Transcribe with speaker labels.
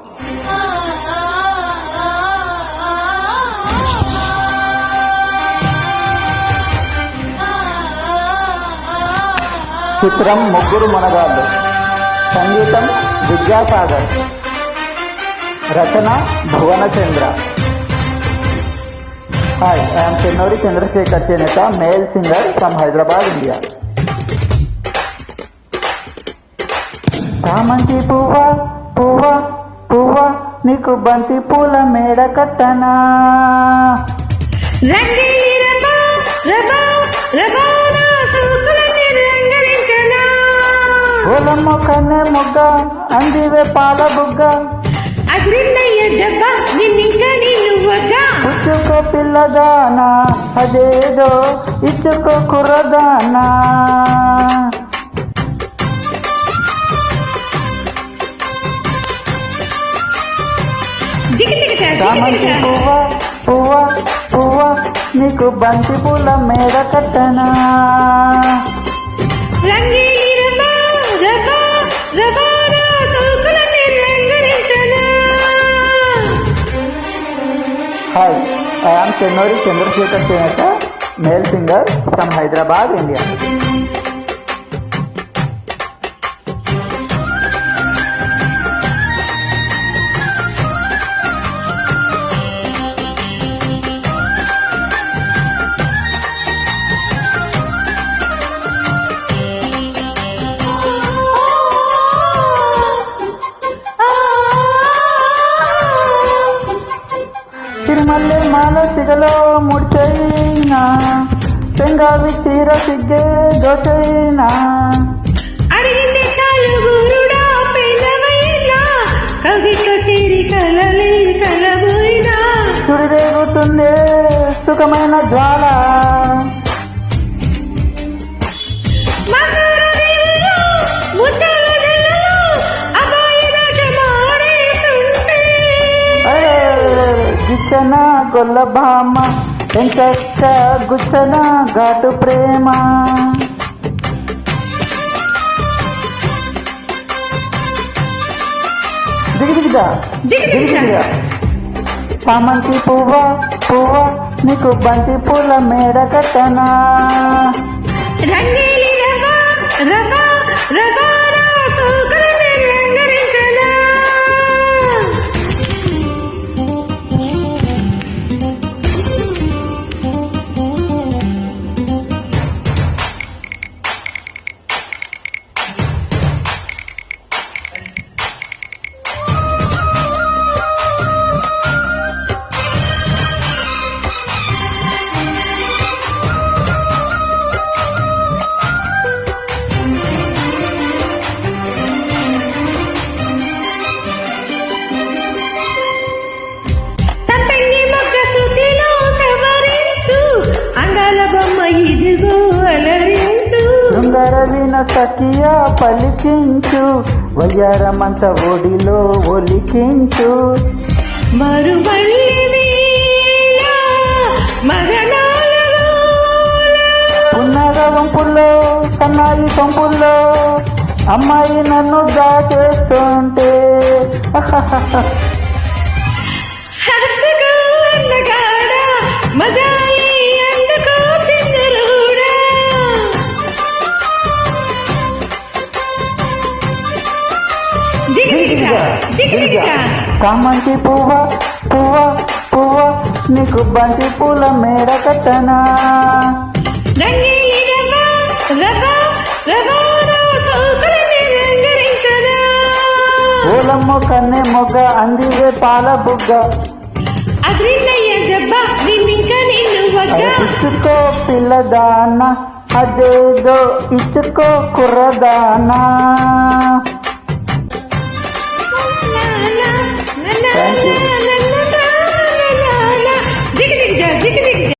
Speaker 1: చిత్రం ముగ్గురు మునగాళ్ళు. సంగీతం విద్యాసాగర్. రచన భువనచంద్ర. హాయ్, ఐఎమ్ చెన్నూరి చంద్రశేఖర్ చేనేత, male singer from Hyderabad, India. చామంతి పువ్వా పువ్వా పువ్వా, నీకు బంతి పూల మేడ కట్టనా. ఓలమ్మ కన్నె మొగ్గ, అందివే పాల బుగ్గ. పుచ్చుకో పిల్లదానా, అదేదో ఇచ్చుకో కుర్రదానా. చామంతి పువ్వా పువ్వా పువ్వా, నీకు బంతి పూల మేడ కట్టనా. హాయ్, ఐఎమ్ చెన్నూరి చంద్రశేఖర్ చేనేత, male singer from Hyderabad, India. తిరుమల్లె మాల సిగలో ముడిచైనా, చెంగావి చీర సిగ్గే దోచైనా.
Speaker 2: అడిగింది చాలు గురుడా పెళ్ళవైనా, కవితో చేరి కలలి కలబోయినా.
Speaker 1: చుడిరేగుతుందే సుఖమైన జ్వాల, గిచ్చన గొల్ల భామ, ఎంచక్క గుచ్చన ఘాటు ప్రేమ. దిగిదిగా దిగిదిగా. చామంతి పువ్వా పువ్వా, నీకు బంతి పూల మేడ కట్టనా. శృంగారవీణ సఖియా పలికించు, వయ్యారమంత ఒడిలో ఒలికించు. పున్నాగ వంపుల్లో సన్నాయి పంపుల్లో, అమ్మాయి నన్ను దాచేస్తుంటే. చామంతి పువ్వా పువ్వా పువ్వా, నీకు బంతి పూల మేడ కట్టనా. ఓలమ్మ కన్నె మొగ్గ, అందివే పాల బుగ్గ. ఇచ్చుకో పిల్లదానా, అదేదో ఇచ్చుకో కుర్రదానా.